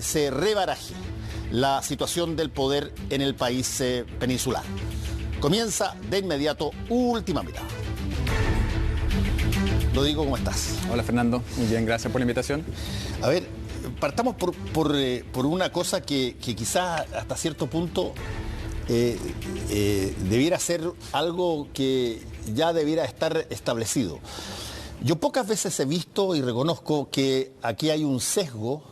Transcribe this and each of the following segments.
se rebaraje la situación del poder en el país peninsular. Comienza de inmediato Última Mirada. Rodrigo, ¿cómo estás? Hola Fernando, muy bien, gracias por la invitación. A ver, partamos por una cosa que quizás hasta cierto punto debiera ser algo que ya debiera estar establecido. Yo pocas veces he visto y reconozco que aquí hay un sesgo,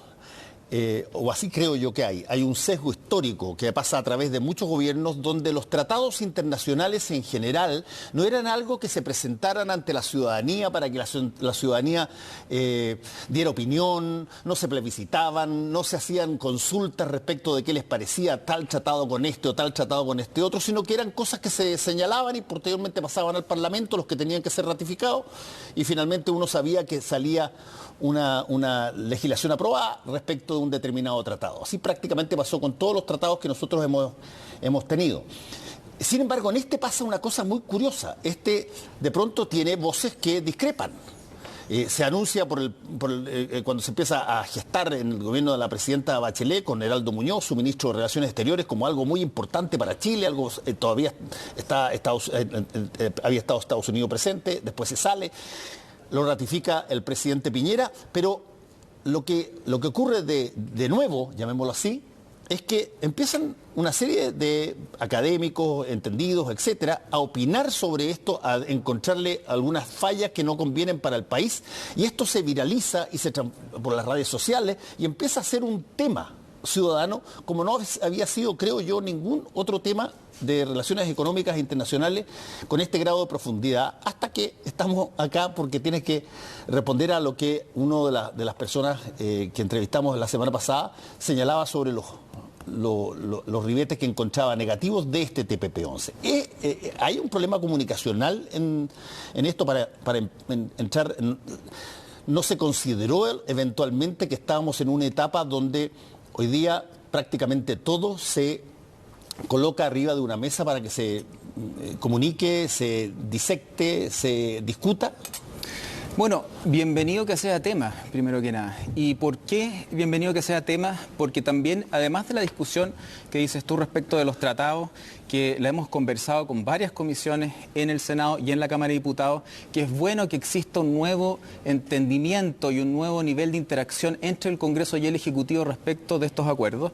o así creo yo que hay un sesgo histórico que pasa a través de muchos gobiernos donde los tratados internacionales en general no eran algo que se presentaran ante la ciudadanía para que la ciudadanía diera opinión, no se plebiscitaban, no se hacían consultas respecto de qué les parecía tal tratado con este o tal tratado con este otro, sino que eran cosas que se señalaban y posteriormente pasaban al Parlamento, los que tenían que ser ratificados, y finalmente uno sabía que salía una legislación aprobada respecto de un determinado tratado. Así prácticamente pasó con todos los tratados que nosotros hemos tenido. Sin embargo, en este pasa una cosa muy curiosa. De pronto tiene voces que discrepan. Se anuncia cuando se empieza a gestar en el gobierno de la presidenta Bachelet con Heraldo Muñoz, su ministro de Relaciones Exteriores, como algo muy importante para Chile, algo todavía había estado Estados Unidos presente, después se sale. Lo ratifica el presidente Piñera, pero lo que ocurre de nuevo, llamémoslo así, es que empiezan una serie de académicos, entendidos, etcétera, a opinar sobre esto, a encontrarle algunas fallas que no convienen para el país, y esto se viraliza por las redes sociales y empieza a ser un tema ciudadano, como no había sido, creo yo, ningún otro tema de relaciones económicas internacionales con este grado de profundidad, hasta que estamos acá porque tienes que responder a lo que una de las personas que entrevistamos la semana pasada señalaba sobre los ribetes que encontraba negativos de este TPP-11. Hay un problema comunicacional en esto para entrar. ¿No se consideró eventualmente que estábamos en una etapa donde hoy día prácticamente todo se coloca arriba de una mesa para que se comunique, se disecte, se discuta? Bueno, bienvenido que sea tema, primero que nada. ¿Y por qué bienvenido que sea tema? Porque también, además de la discusión que dices tú respecto de los tratados, que la hemos conversado con varias comisiones en el Senado y en la Cámara de Diputados, que es bueno que exista un nuevo entendimiento y un nuevo nivel de interacción entre el Congreso y el Ejecutivo respecto de estos acuerdos.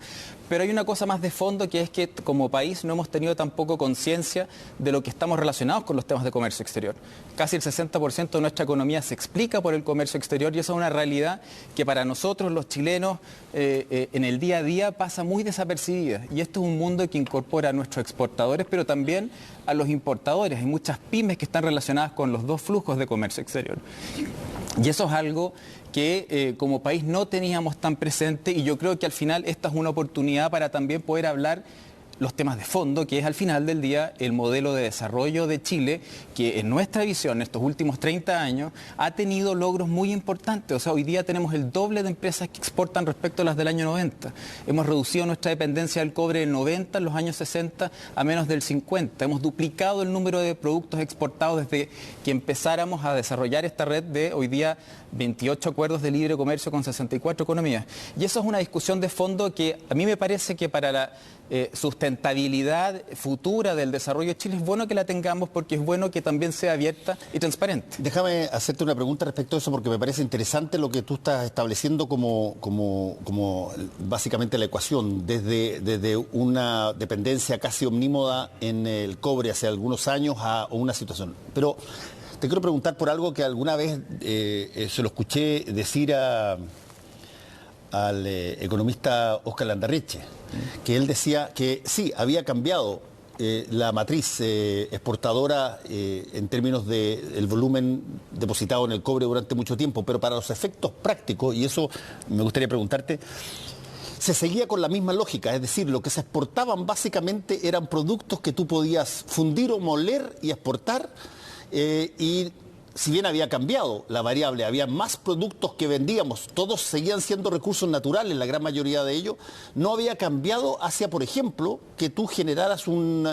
Pero hay una cosa más de fondo, que es que como país no hemos tenido tampoco conciencia de lo que estamos relacionados con los temas de comercio exterior. Casi el 60% de nuestra economía se explica por el comercio exterior, y esa es una realidad que para nosotros los chilenos en el día a día pasa muy desapercibida. Y esto es un mundo que incorpora a nuestros exportadores, pero también a los importadores. Hay muchas pymes que están relacionadas con los dos flujos de comercio exterior. Y eso es algo que como país no teníamos tan presente, y yo creo que al final esta es una oportunidad para también poder hablar los temas de fondo, que es al final del día el modelo de desarrollo de Chile, que en nuestra visión, en estos últimos 30 años, ha tenido logros muy importantes. O sea, hoy día tenemos el doble de empresas que exportan respecto a las del año 90. Hemos reducido nuestra dependencia del cobre del 90 en los años 60 a menos del 50. Hemos duplicado el número de productos exportados desde que empezáramos a desarrollar esta red de hoy día 28 acuerdos de libre comercio con 64 economías. Y eso es una discusión de fondo que a mí me parece que para la sustentabilidad futura del desarrollo de Chile es bueno que la tengamos, porque es bueno que también sea abierta y transparente. Déjame hacerte una pregunta respecto a eso, porque me parece interesante lo que tú estás estableciendo como básicamente la ecuación, desde una dependencia casi omnímoda en el cobre hace algunos años a una situación. Pero te quiero preguntar por algo que alguna vez se lo escuché decir al economista Óscar Landarreche, que él decía que sí, había cambiado la matriz exportadora en términos del volumen depositado en el cobre durante mucho tiempo, pero para los efectos prácticos, y eso me gustaría preguntarte, se seguía con la misma lógica, es decir, lo que se exportaban básicamente eran productos que tú podías fundir o moler y exportar, y si bien había cambiado la variable, había más productos que vendíamos, todos seguían siendo recursos naturales, la gran mayoría de ellos, no había cambiado hacia, por ejemplo, que tú generaras un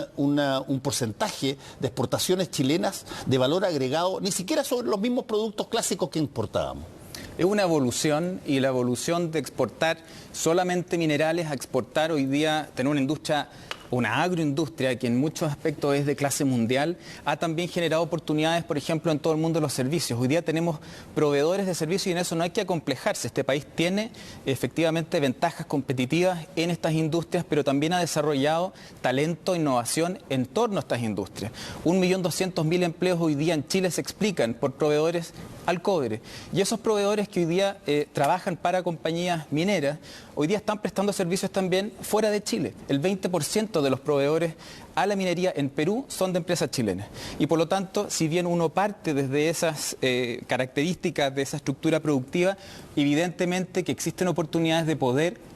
porcentaje de exportaciones chilenas de valor agregado, ni siquiera sobre los mismos productos clásicos que importábamos. Es una evolución, y la evolución de exportar solamente minerales a exportar hoy día, tener una industria, una agroindustria que en muchos aspectos es de clase mundial, ha también generado oportunidades, por ejemplo, en todo el mundo de los servicios. Hoy día tenemos proveedores de servicios y en eso no hay que acomplejarse. Este país tiene efectivamente ventajas competitivas en estas industrias, pero también ha desarrollado talento e innovación en torno a estas industrias. 1.200.000 empleos hoy día en Chile se explican por proveedores al cobre. Y esos proveedores que hoy día trabajan para compañías mineras, hoy día están prestando servicios también fuera de Chile. El 20% de los proveedores a la minería en Perú son de empresas chilenas. Y por lo tanto, si bien uno parte desde esas características de esa estructura productiva, evidentemente que existen oportunidades de poder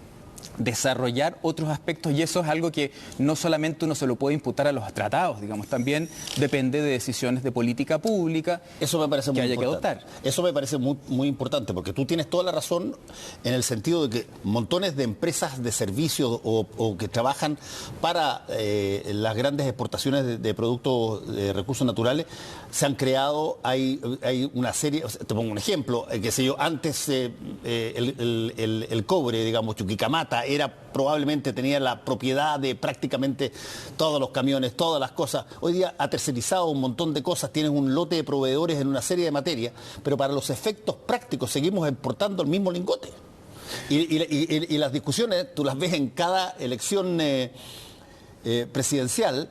desarrollar otros aspectos, y eso es algo que no solamente uno se lo puede imputar a los tratados, digamos, también depende de decisiones de política pública. Eso me parece que muy haya importante. que adoptar. Eso me parece muy importante, porque tú tienes toda la razón en el sentido de que montones de empresas de servicios o que trabajan para las grandes exportaciones de productos de recursos naturales se han creado. Hay una serie, te pongo un ejemplo, qué sé yo, antes el cobre, digamos, Chuquicamata, probablemente tenía la propiedad de prácticamente todos los camiones, todas las cosas. Hoy día ha tercerizado un montón de cosas, tienes un lote de proveedores en una serie de materias, pero para los efectos prácticos seguimos exportando el mismo lingote. Y las discusiones, tú las ves en cada elección presidencial,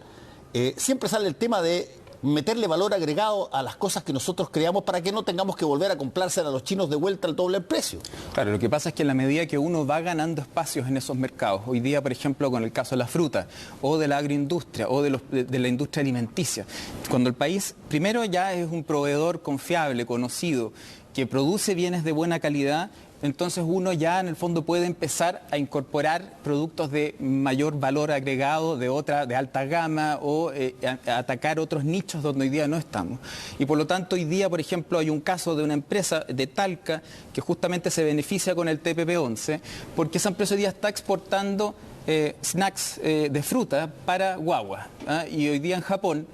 siempre sale el tema de meterle valor agregado a las cosas que nosotros creamos para que no tengamos que volver a comprársela a los chinos de vuelta al doble precio. Claro, lo que pasa es que en la medida que uno va ganando espacios en esos mercados, hoy día, por ejemplo, con el caso de la fruta, o de la agroindustria, o de la industria alimenticia, cuando el país primero ya es un proveedor confiable, conocido, que produce bienes de buena calidad, entonces uno ya en el fondo puede empezar a incorporar productos de mayor valor agregado, de alta gama, o a atacar otros nichos donde hoy día no estamos. Y por lo tanto hoy día, por ejemplo, hay un caso de una empresa de Talca que justamente se beneficia con el TPP-11, porque esa empresa hoy día está exportando snacks de fruta para guagua, ¿ah? Y hoy día en Japón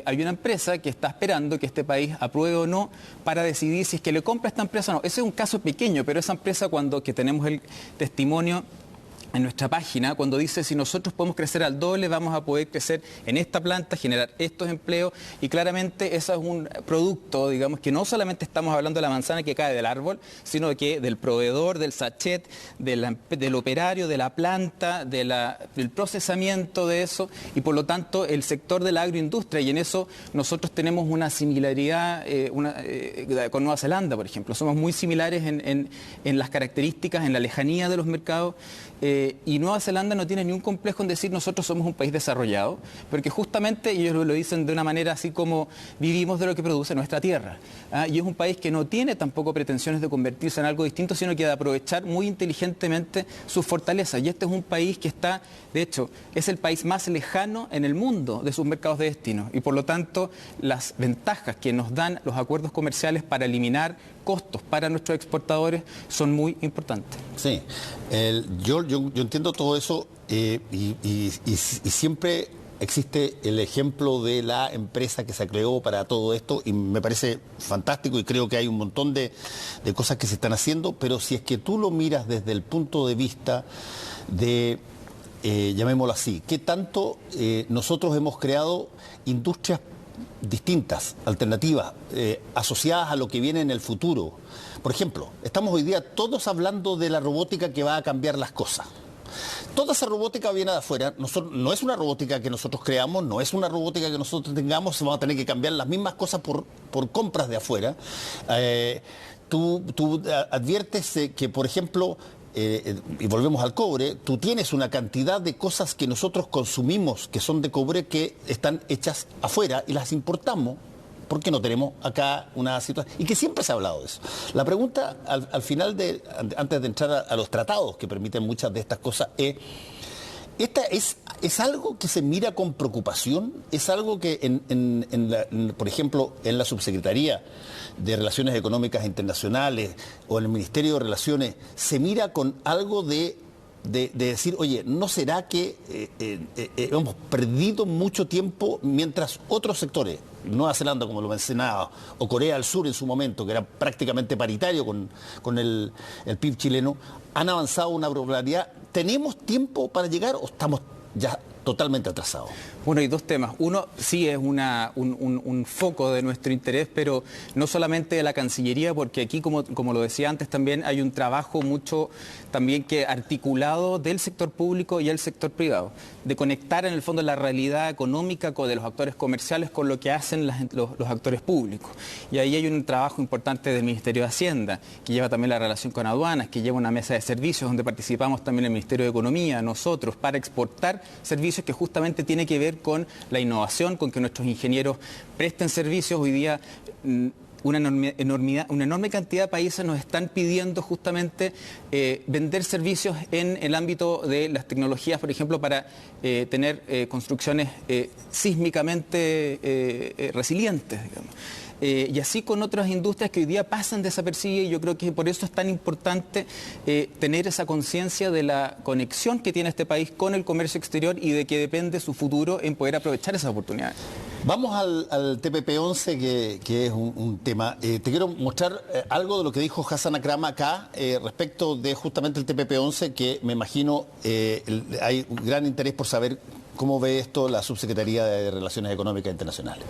hay una empresa que está esperando que este país apruebe o no para decidir si es que le compra a esta empresa o no. Ese es un caso pequeño, pero esa empresa, cuando que tenemos el testimonio en nuestra página, cuando dice si nosotros podemos crecer al doble, vamos a poder crecer en esta planta, generar estos empleos, y claramente eso es un producto, digamos, que no solamente estamos hablando de la manzana que cae del árbol, sino que del proveedor, del sachet, del operario, de la planta, del procesamiento de eso, y por lo tanto el sector de la agroindustria, y en eso nosotros tenemos una similaridad con Nueva Zelanda, por ejemplo. Somos muy similares en las características, en la lejanía de los mercados. Y Nueva Zelanda no tiene ni un complejo en decir nosotros somos un país desarrollado, porque justamente ellos lo dicen de una manera así como vivimos de lo que produce nuestra tierra. Y es un país que no tiene tampoco pretensiones de convertirse en algo distinto, sino que de aprovechar muy inteligentemente sus fortalezas. Y este es un país que está, de hecho, es el país más lejano en el mundo de sus mercados de destino. Y por lo tanto, las ventajas que nos dan los acuerdos comerciales para eliminar costos para nuestros exportadores son muy importantes. Sí, yo entiendo todo eso y siempre existe el ejemplo de la empresa que se creó para todo esto y me parece fantástico y creo que hay un montón de cosas que se están haciendo, pero si es que tú lo miras desde el punto de vista de, llamémoslo así, ¿qué tanto nosotros hemos creado industrias distintas, alternativas, asociadas a lo que viene en el futuro? Por ejemplo, estamos hoy día todos hablando de la robótica que va a cambiar las cosas. Toda esa robótica viene de afuera, no es una robótica que nosotros creamos, no es una robótica que nosotros tengamos, vamos a tener que cambiar las mismas cosas por compras de afuera. Tú adviertes que, por ejemplo, y volvemos al cobre, tú tienes una cantidad de cosas que nosotros consumimos que son de cobre que están hechas afuera y las importamos porque no tenemos acá una situación, y que siempre se ha hablado de eso. La pregunta al final, antes de entrar a los tratados que permiten muchas de estas cosas, ¿esta es algo que se mira con preocupación? ¿Es algo que, por ejemplo, en la Subsecretaría de Relaciones Económicas Internacionales o en el Ministerio de Relaciones se mira con algo de de decir, oye, ¿no será que hemos perdido mucho tiempo mientras otros sectores, Nueva Zelanda, como lo mencionaba, o Corea del Sur en su momento, que era prácticamente paritario con el PIB chileno, han avanzado una popularidad? ¿Tenemos tiempo para llegar o estamos ya totalmente atrasados? Bueno, hay dos temas. Uno, sí es un foco de nuestro interés, pero no solamente de la Cancillería, porque aquí, como lo decía antes, también hay un trabajo mucho también que articulado del sector público y el sector privado, de conectar en el fondo la realidad económica de los actores comerciales con lo que hacen los actores públicos. Y ahí hay un trabajo importante del Ministerio de Hacienda, que lleva también la relación con aduanas, que lleva una mesa de servicios donde participamos también el Ministerio de Economía, nosotros, para exportar servicios que justamente tiene que ver con la innovación, con que nuestros ingenieros presten servicios. Hoy día una enorme cantidad de países nos están pidiendo justamente vender servicios en el ámbito de las tecnologías, por ejemplo, para tener construcciones sísmicamente resilientes, digamos. Y así con otras industrias que hoy día pasan desapercibidas, y yo creo que por eso es tan importante tener esa conciencia de la conexión que tiene este país con el comercio exterior y de que depende su futuro en poder aprovechar esas oportunidades. Vamos al TPP-11, que es un tema. Te quiero mostrar algo de lo que dijo Hassan Akram acá respecto de justamente el TPP-11, que me imagino hay un gran interés por saber cómo ve esto la Subsecretaría de Relaciones Económicas Internacionales.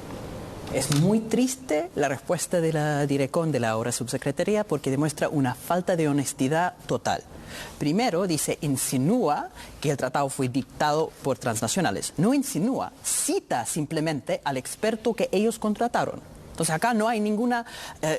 Es muy triste la respuesta de la Direcon, de la ahora subsecretaría, porque demuestra una falta de honestidad total. Primero, insinúa que el tratado fue dictado por transnacionales. No insinúa, cita simplemente al experto que ellos contrataron. Entonces acá no hay ninguna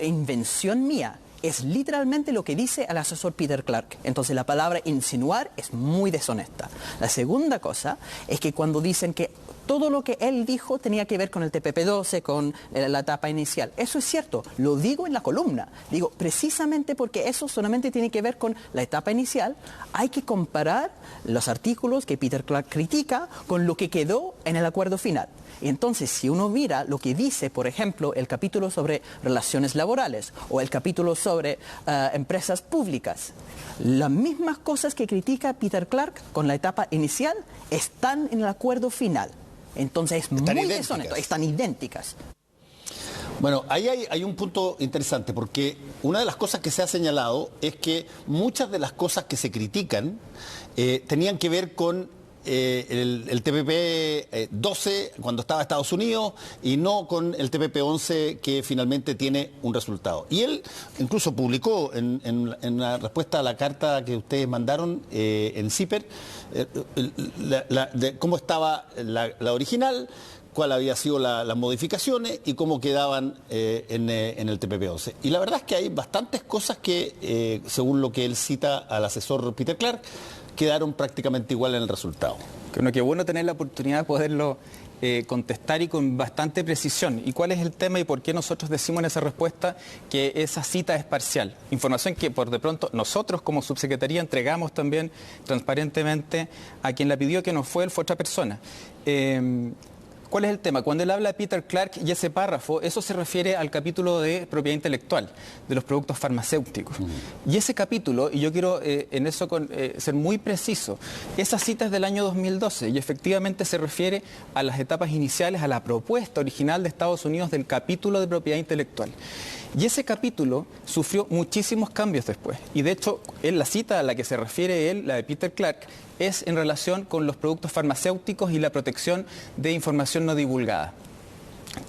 invención mía. Es literalmente lo que dice el asesor Peter Clark. Entonces la palabra insinuar es muy deshonesta. La segunda cosa es que cuando dicen que todo lo que él dijo tenía que ver con el TPP-12, con la etapa inicial. Eso es cierto, lo digo en la columna. Digo, precisamente porque eso solamente tiene que ver con la etapa inicial, hay que comparar los artículos que Peter Clark critica con lo que quedó en el acuerdo final. Entonces, si uno mira lo que dice, por ejemplo, el capítulo sobre relaciones laborales o el capítulo sobre empresas públicas, las mismas cosas que critica Peter Clark con la etapa inicial están en el acuerdo final. Entonces es muy deshonesto, están idénticas. Bueno, ahí hay un punto interesante, porque una de las cosas que se ha señalado es que muchas de las cosas que se critican tenían que ver con el TPP-12 cuando estaba Estados Unidos y no con el TPP-11 que finalmente tiene un resultado. Y él incluso publicó en la respuesta a la carta que ustedes mandaron en CIPER de cómo estaba la original, cuál había sido las modificaciones y cómo quedaban en el TPP-11. Y la verdad es que hay bastantes cosas que, según lo que él cita al asesor Peter Clark, quedaron prácticamente igual en el resultado. Bueno, qué bueno tener la oportunidad de poderlo contestar y con bastante precisión. ¿Y cuál es el tema y por qué nosotros decimos en esa respuesta que esa cita es parcial? Información que por de pronto nosotros como subsecretaría entregamos también transparentemente a quien la pidió, que no fue él, fue otra persona. ¿Cuál es el tema? Cuando él habla de Peter Clark y ese párrafo, eso se refiere al capítulo de propiedad intelectual, de los productos farmacéuticos. Y ese capítulo, y yo quiero en eso ser muy preciso, esa cita es del año 2012 y efectivamente se refiere a las etapas iniciales, a la propuesta original de Estados Unidos del capítulo de propiedad intelectual. Y ese capítulo sufrió muchísimos cambios después. Y de hecho, la cita a la que se refiere él, la de Peter Clark, es en relación con los productos farmacéuticos y la protección de información no divulgada.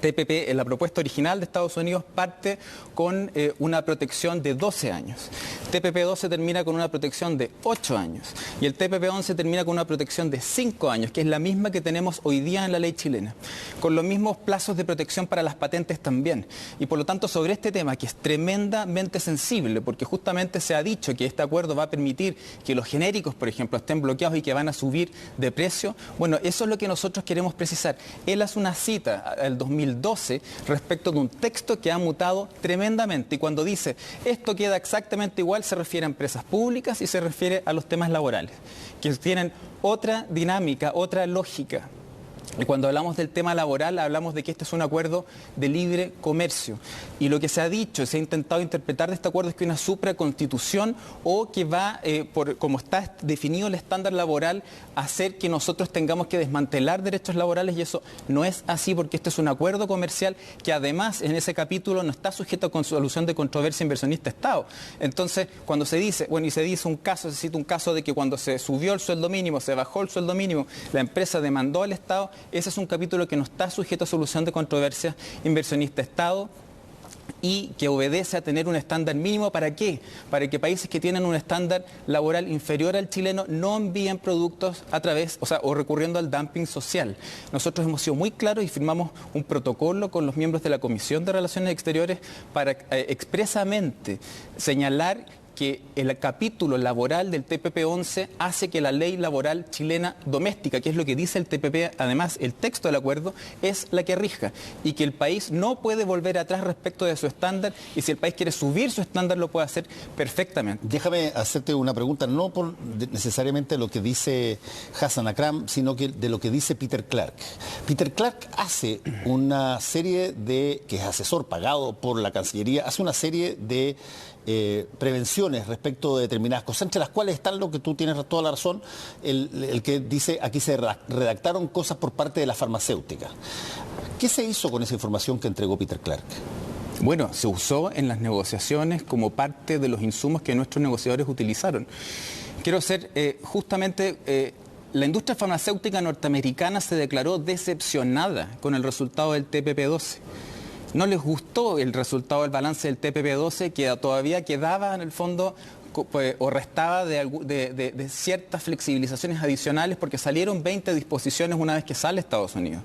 TPP, en la propuesta original de Estados Unidos, parte con una protección de 12 años. TPP-12 termina con una protección de 8 años. Y el TPP-11 termina con una protección de 5 años, que es la misma que tenemos hoy día en la ley chilena. Con los mismos plazos de protección para las patentes también. Y por lo tanto, sobre este tema, que es tremendamente sensible, porque justamente se ha dicho que este acuerdo va a permitir que los genéricos, por ejemplo, estén bloqueados y que van a subir de precio. Bueno, eso es lo que nosotros queremos precisar. Él hace una cita al 2012 respecto de un texto que ha mutado tremendamente, y cuando dice esto queda exactamente igual se refiere a empresas públicas y se refiere a los temas laborales, que tienen otra dinámica, otra lógica. Y cuando hablamos del tema laboral, hablamos de que este es un acuerdo de libre comercio. Y lo que se ha dicho, se ha intentado interpretar de este acuerdo es que una supraconstitución o que va, como está definido el estándar laboral, a hacer que nosotros tengamos que desmantelar derechos laborales, y eso no es así, porque este es un acuerdo comercial que además en ese capítulo no está sujeto a solución de controversia inversionista-Estado. Entonces, cuando se dice, bueno, y se dice un caso, se cita un caso de que cuando se subió el sueldo mínimo, se bajó el sueldo mínimo, la empresa demandó al Estado. Ese es un capítulo que no está sujeto a solución de controversia inversionista-Estado y que obedece a tener un estándar mínimo. ¿Para qué? Para que países que tienen un estándar laboral inferior al chileno no envíen productos a través, o recurriendo al dumping social. Nosotros hemos sido muy claros y firmamos un protocolo con los miembros de la Comisión de Relaciones Exteriores para expresamente señalar que el capítulo laboral del TPP-11 hace que la ley laboral chilena doméstica, que es lo que dice el TPP, además el texto del acuerdo, es la que rija, y que el país no puede volver atrás respecto de su estándar, y si el país quiere subir su estándar lo puede hacer perfectamente. Déjame hacerte una pregunta, no por necesariamente lo que dice Hassan Akram, sino que de lo que dice Peter Clark. Peter Clark hace una serie de, que es asesor pagado por la Cancillería, hace una serie de prevenciones respecto de determinadas cosas, entre las cuales están lo que tú tienes toda la razón, el que dice aquí se redactaron cosas por parte de la farmacéutica. ¿Qué se hizo con esa información que entregó Peter Clark? Bueno, se usó en las negociaciones como parte de los insumos que nuestros negociadores utilizaron. Quiero ser justamente... La industria farmacéutica norteamericana se declaró decepcionada con el resultado del TPP-12. No les gustó el resultado del balance del TPP-12, que todavía quedaba en el fondo o restaba de ciertas flexibilizaciones adicionales, porque salieron 20 disposiciones una vez que sale Estados Unidos.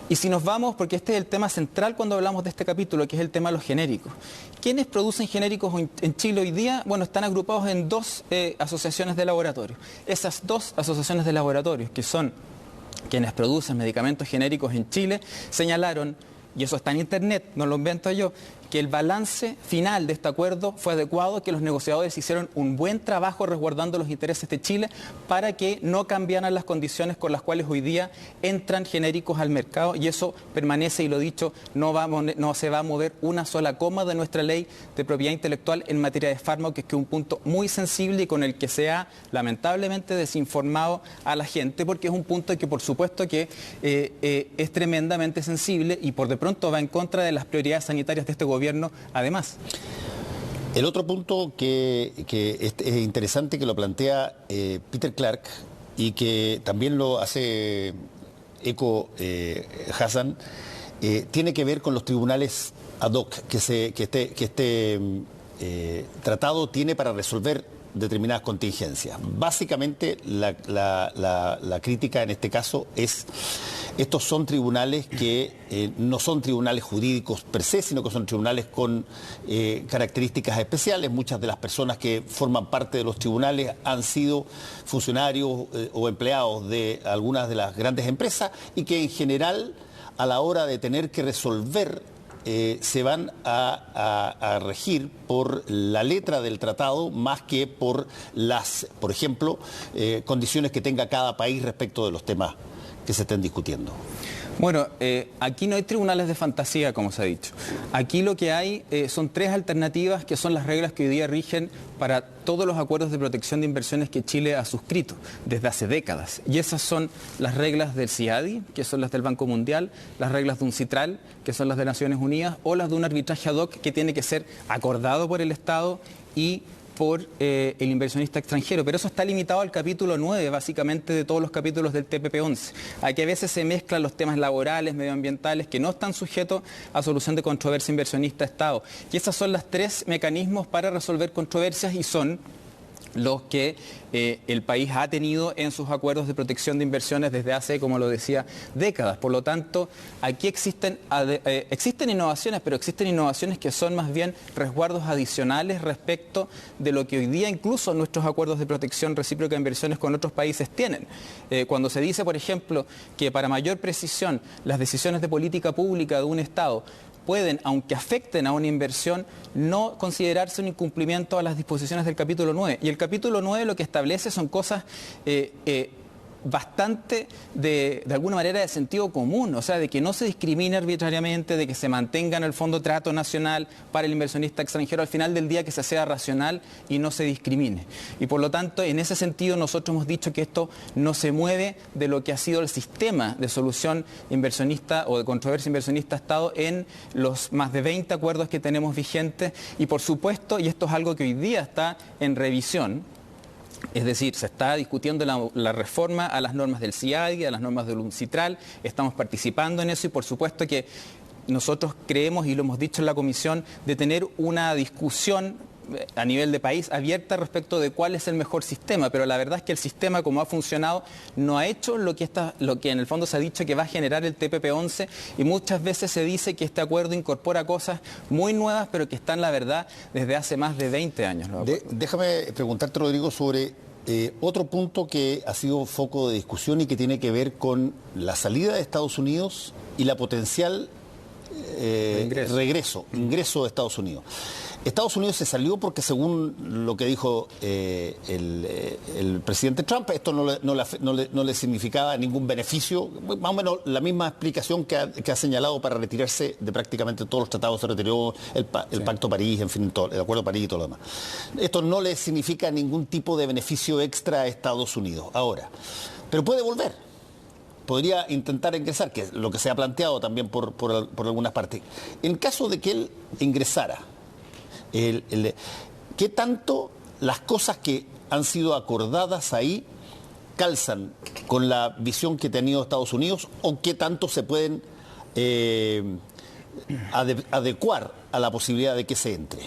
Y si nos vamos, porque este es el tema central cuando hablamos de este capítulo, que es el tema de los genéricos. ¿Quiénes producen genéricos en Chile hoy día? Bueno, están agrupados en dos asociaciones de laboratorios. Esas dos asociaciones de laboratorios, que son quienes producen medicamentos genéricos en Chile, señalaron, y eso está en internet, no lo invento yo, que el balance final de este acuerdo fue adecuado, que los negociadores hicieron un buen trabajo resguardando los intereses de Chile para que no cambiaran las condiciones con las cuales hoy día entran genéricos al mercado, y eso permanece, y lo dicho, no se va a mover una sola coma de nuestra ley de propiedad intelectual en materia de fármacos, que es un punto muy sensible y con el que se ha lamentablemente desinformado a la gente, porque es un punto que por supuesto que es tremendamente sensible y por de pronto va en contra de las prioridades sanitarias de este gobierno además. El otro punto que es interesante, que lo plantea Peter Clark y que también lo hace eco Hassan, tiene que ver con los tribunales ad hoc que este tratado tiene para resolver determinadas contingencias. Básicamente la crítica en este caso es: estos son tribunales que no son tribunales jurídicos per se, sino que son tribunales con características especiales. Muchas de las personas que forman parte de los tribunales han sido funcionarios o empleados de algunas de las grandes empresas, y que en general, a la hora de tener que resolver, se van a regir por la letra del tratado más que por las, por ejemplo, condiciones que tenga cada país respecto de los temas que se estén discutiendo. Bueno, aquí no hay tribunales de fantasía, como se ha dicho. Aquí lo que hay son tres alternativas, que son las reglas que hoy día rigen para todos los acuerdos de protección de inversiones que Chile ha suscrito desde hace décadas. Y esas son las reglas del CIADI, que son las del Banco Mundial, las reglas de un CITRAL, que son las de Naciones Unidas, o las de un arbitraje ad hoc que tiene que ser acordado por el Estado y por el inversionista extranjero, pero eso está limitado al capítulo 9, básicamente, de todos los capítulos del TPP-11. Aquí a veces se mezclan los temas laborales, medioambientales, que no están sujetos a solución de controversia inversionista-Estado. Y esos son los tres mecanismos para resolver controversias, y son los que el país ha tenido en sus acuerdos de protección de inversiones desde hace, como lo decía, décadas. Por lo tanto, aquí existen innovaciones, pero existen innovaciones que son más bien resguardos adicionales respecto de lo que hoy día incluso nuestros acuerdos de protección recíproca de inversiones con otros países tienen. Cuando se dice, por ejemplo, que para mayor precisión las decisiones de política pública de un Estado pueden, aunque afecten a una inversión, no considerarse un incumplimiento a las disposiciones del capítulo 9. Y el capítulo 9 lo que establece son cosas bastante de alguna manera de sentido común, o sea, de que no se discrimine arbitrariamente, de que se mantenga en el fondo trato nacional para el inversionista extranjero, al final del día que se sea racional y no se discrimine. Y por lo tanto, en ese sentido, nosotros hemos dicho que esto no se mueve de lo que ha sido el sistema de solución inversionista o de controversia inversionista-Estado en los más de 20 acuerdos que tenemos vigentes. Y por supuesto, y esto es algo que hoy día está en revisión, es decir, se está discutiendo la reforma a las normas del CIADI, a las normas del UNCITRAL, estamos participando en eso y por supuesto que nosotros creemos, y lo hemos dicho en la comisión, de tener una discusión a nivel de país abierta respecto de cuál es el mejor sistema, pero la verdad es que el sistema como ha funcionado no ha hecho lo que en el fondo se ha dicho que va a generar el TPP-11 y muchas veces se dice que este acuerdo incorpora cosas muy nuevas pero que están la verdad desde hace más de 20 años. Déjame preguntarte, Rodrigo, sobre otro punto que ha sido foco de discusión y que tiene que ver con la salida de Estados Unidos y la potencial ingreso de Estados Unidos. Estados Unidos se salió porque, según lo que dijo el presidente Trump, esto no le significaba ningún beneficio, más o menos la misma explicación que ha señalado para retirarse de prácticamente todos los tratados. Se retiró el Pacto París, en fin, el Acuerdo de París y todo lo demás. Esto no le significa ningún tipo de beneficio extra a Estados Unidos. Ahora, pero puede volver. Podría intentar ingresar, que es lo que se ha planteado también por algunas partes. En caso de que él ingresara, ¿qué tanto las cosas que han sido acordadas ahí calzan con la visión que ha tenido Estados Unidos o qué tanto se pueden adecuar a la posibilidad de que se entre?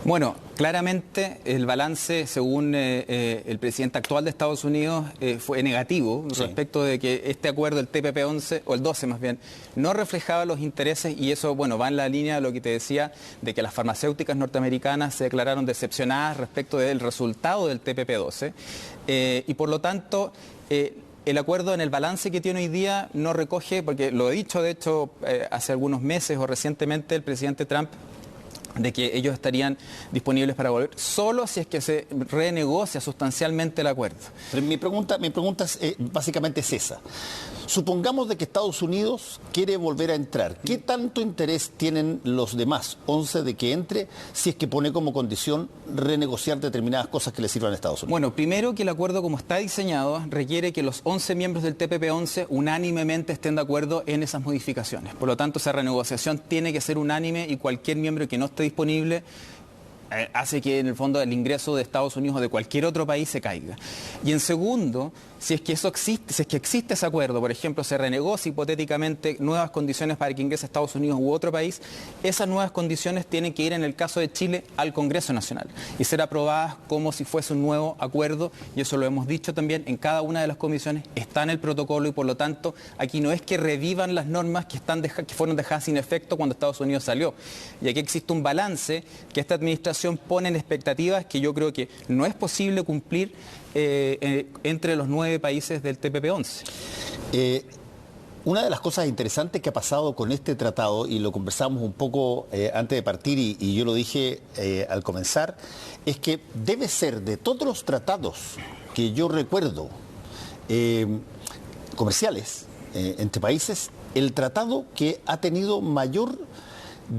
Bueno, claramente el balance, según el presidente actual de Estados Unidos, fue negativo respecto de que este acuerdo, el TPP-11, o el 12 más bien, no reflejaba los intereses y eso, bueno, va en la línea de lo que te decía, de que las farmacéuticas norteamericanas se declararon decepcionadas respecto del resultado del TPP-12 y por lo tanto... el acuerdo en el balance que tiene hoy día no recoge, porque lo he dicho de hecho hace algunos meses o recientemente el presidente Trump, de que ellos estarían disponibles para volver, solo si es que se renegocia sustancialmente el acuerdo. Pero mi pregunta básicamente es esa. Supongamos de que Estados Unidos quiere volver a entrar. ¿Qué tanto interés tienen los demás 11 de que entre si es que pone como condición renegociar determinadas cosas que le sirvan a Estados Unidos? Bueno, primero que el acuerdo como está diseñado requiere que los 11 miembros del TPP-11 unánimemente estén de acuerdo en esas modificaciones. Por lo tanto, esa renegociación tiene que ser unánime y cualquier miembro que no esté disponible hace que en el fondo el ingreso de Estados Unidos o de cualquier otro país se caiga. Y en segundo, si es que eso existe, si es que existe ese acuerdo, por ejemplo, se renegocia hipotéticamente nuevas condiciones para que ingrese a Estados Unidos u otro país, esas nuevas condiciones tienen que ir, en el caso de Chile, al Congreso Nacional y ser aprobadas como si fuese un nuevo acuerdo, y eso lo hemos dicho también en cada una de las comisiones, está en el protocolo y por lo tanto aquí no es que revivan las normas que fueron dejadas sin efecto cuando Estados Unidos salió. Y aquí existe un balance que esta administración pone en expectativas que yo creo que no es posible cumplir entre los 9 países del TPP-11. Una de las cosas interesantes que ha pasado con este tratado, y lo conversamos un poco antes de partir, y yo lo dije al comenzar, es que debe ser de todos los tratados que yo recuerdo comerciales entre países, el tratado que ha tenido mayor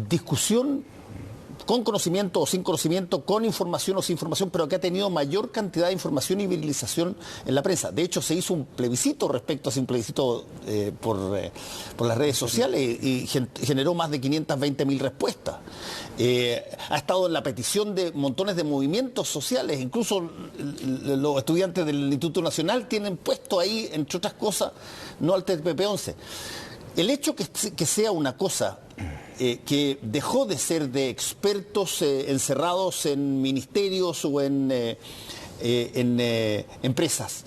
discusión, con conocimiento o sin conocimiento, con información o sin información, pero que ha tenido mayor cantidad de información y viralización en la prensa. De hecho, se hizo un plebiscito respecto a ese plebiscito por las redes sociales y generó más de 520.000 respuestas. Ha estado en la petición de montones de movimientos sociales, incluso los estudiantes del Instituto Nacional tienen puesto ahí, entre otras cosas, no al TPP-11. El hecho que sea una cosa que dejó de ser de expertos encerrados en ministerios o en empresas,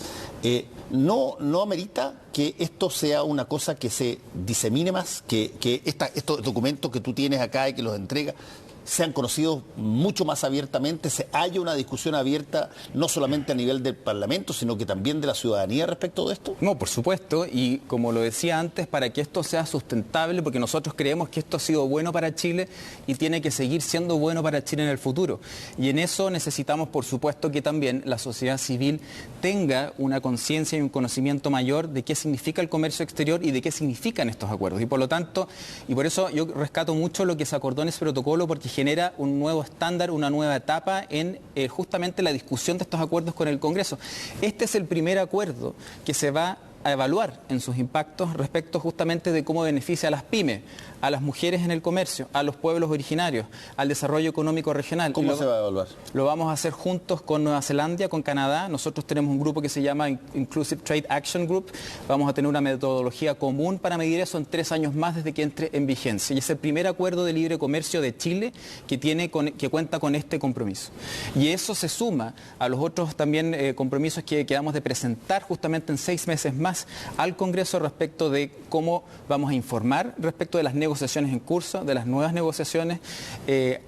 no amerita que esto sea una cosa que se disemine más, que estos documentos que tú tienes acá y que los entregas sean conocidos mucho más abiertamente, haya una discusión abierta no solamente a nivel del Parlamento, sino que también de la ciudadanía respecto de esto? No, por supuesto, y como lo decía antes, para que esto sea sustentable, porque nosotros creemos que esto ha sido bueno para Chile y tiene que seguir siendo bueno para Chile en el futuro. Y en eso necesitamos, por supuesto, que también la sociedad civil tenga una conciencia y un conocimiento mayor de qué significa el comercio exterior y de qué significan estos acuerdos. Y por lo tanto, y por eso yo rescato mucho lo que se acordó en ese protocolo, porque genera un nuevo estándar, una nueva etapa en justamente la discusión de estos acuerdos con el Congreso. Este es el primer acuerdo que se va a evaluar en sus impactos respecto justamente de cómo beneficia a las pymes, a las mujeres en el comercio, a los pueblos originarios, al desarrollo económico regional. ¿Cómo se va a evaluar? Lo vamos a hacer juntos con Nueva Zelanda, con Canadá. Nosotros tenemos un grupo que se llama Inclusive Trade Action Group. Vamos a tener una metodología común para medir eso en 3 años más desde que entre en vigencia. Y es el primer acuerdo de libre comercio de Chile que cuenta con este compromiso. Y eso se suma a los otros también compromisos que quedamos de presentar justamente en 6 meses más al Congreso respecto de cómo vamos a informar respecto de las negociaciones en curso, de las nuevas negociaciones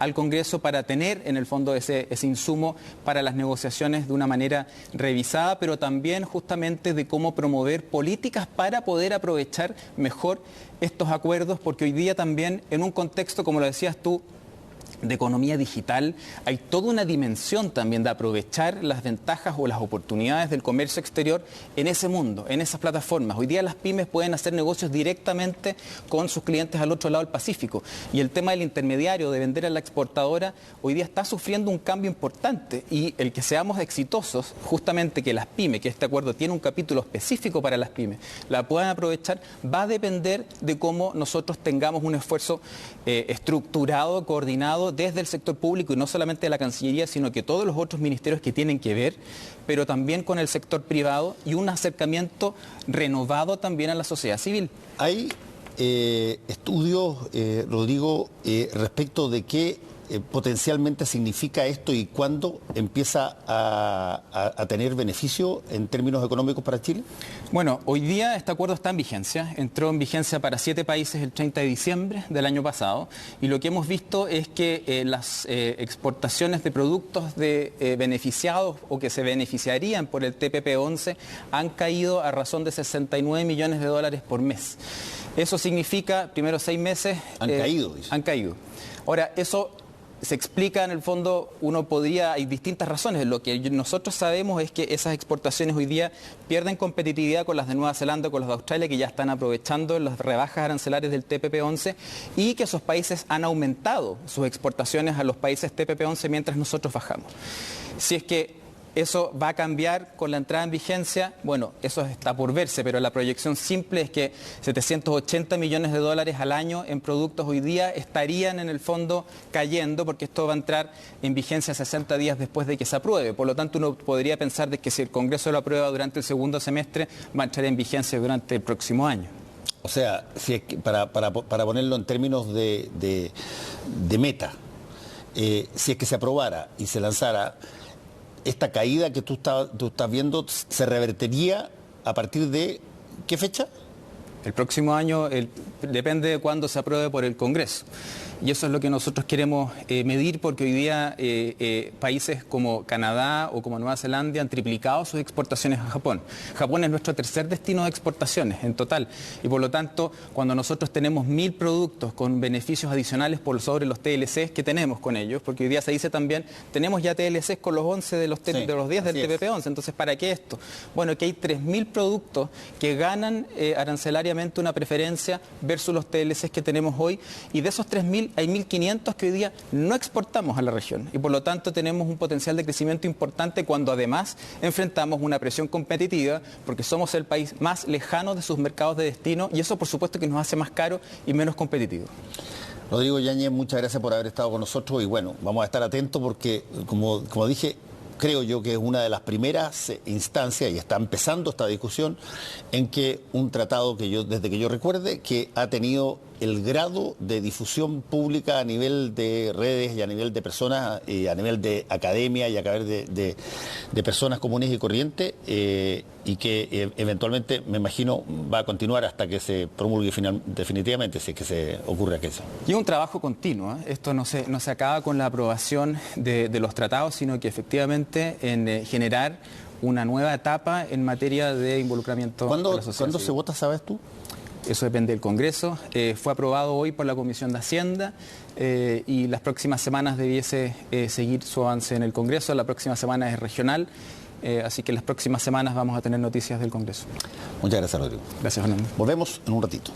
al Congreso para tener en el fondo ese insumo para las negociaciones de una manera revisada, pero también justamente de cómo promover políticas para poder aprovechar mejor estos acuerdos, porque hoy día también en un contexto, como lo decías tú, de economía digital, hay toda una dimensión también de aprovechar las ventajas o las oportunidades del comercio exterior en ese mundo, en esas plataformas. Hoy día las pymes pueden hacer negocios directamente con sus clientes al otro lado del Pacífico. Y el tema del intermediario, de vender a la exportadora, hoy día está sufriendo un cambio importante. Y el que seamos exitosos, justamente que las pymes, que este acuerdo tiene un capítulo específico para las pymes, la puedan aprovechar, va a depender de cómo nosotros tengamos un esfuerzo estructurado, coordinado, desde el sector público y no solamente de la Cancillería, sino que todos los otros ministerios que tienen que ver, pero también con el sector privado y un acercamiento renovado también a la sociedad civil. Hay estudios, Rodrigo, respecto de qué potencialmente significa esto y cuándo empieza a tener beneficio en términos económicos para Chile? Bueno, hoy día este acuerdo está en vigencia, entró en vigencia para 7 países el 30 de diciembre del año pasado y lo que hemos visto es que las exportaciones de productos de beneficiados o que se beneficiarían por el TPP-11 han caído a razón de 69 millones de dólares por mes. Eso significa, primero 6 meses... Han caído, dice. Han caído. Ahora, eso... se explica en el fondo, hay distintas razones. Lo que nosotros sabemos es que esas exportaciones hoy día pierden competitividad con las de Nueva Zelanda, con las de Australia, que ya están aprovechando las rebajas arancelarias del TPP-11 y que esos países han aumentado sus exportaciones a los países TPP-11 mientras nosotros bajamos. Si es que eso va a cambiar con la entrada en vigencia, bueno, eso está por verse, pero la proyección simple es que 780 millones de dólares al año en productos hoy día estarían en el fondo cayendo porque esto va a entrar en vigencia 60 días después de que se apruebe. Por lo tanto, uno podría pensar de que si el Congreso lo aprueba durante el segundo semestre, va a entrar en vigencia durante el próximo año. O sea, si es que para ponerlo en términos de meta, si es que se aprobara y se lanzara, esta caída que tú estás viendo se revertiría a partir de ¿qué fecha? El próximo año depende de cuándo se apruebe por el Congreso. Y eso es lo que nosotros queremos medir porque hoy día países como Canadá o como Nueva Zelanda han triplicado sus exportaciones a Japón. Japón es nuestro tercer destino de exportaciones en total. Y por lo tanto, cuando nosotros tenemos 1000 productos con beneficios adicionales por sobre los TLCs que tenemos con ellos, porque hoy día se dice también, tenemos ya TLCs con los 11 de los 10 del TPP-11. Entonces, ¿para qué esto? Bueno, que hay 3000 productos que ganan arancelariamente una preferencia versus los TLCs que tenemos hoy. Y de esos 3000, hay 1.500 que hoy día no exportamos a la región y por lo tanto tenemos un potencial de crecimiento importante cuando además enfrentamos una presión competitiva porque somos el país más lejano de sus mercados de destino y eso por supuesto que nos hace más caro y menos competitivo. Rodrigo Yáñez, muchas gracias por haber estado con nosotros y bueno, vamos a estar atentos porque como dije, creo yo que es una de las primeras instancias, y está empezando esta discusión, en que un tratado que desde que yo recuerde, que ha tenido el grado de difusión pública a nivel de redes y a nivel de personas, y a nivel de academia y a nivel de personas comunes y corrientes, y que eventualmente, me imagino, va a continuar hasta que se promulgue definitivamente, si es que se ocurre aquello. Y es un trabajo continuo, ¿eh? Esto no se acaba con la aprobación de los tratados, sino que efectivamente en generar una nueva etapa en materia de involucramiento de la sociedad ¿Cuándo civil. se vota, sabes tú? Eso depende del Congreso. Fue aprobado hoy por la Comisión de Hacienda y las próximas semanas debiese seguir su avance en el Congreso. La próxima semana es regional, así que las próximas semanas vamos a tener noticias del Congreso. Muchas gracias, Rodrigo. Gracias, Fernando. Volvemos en un ratito.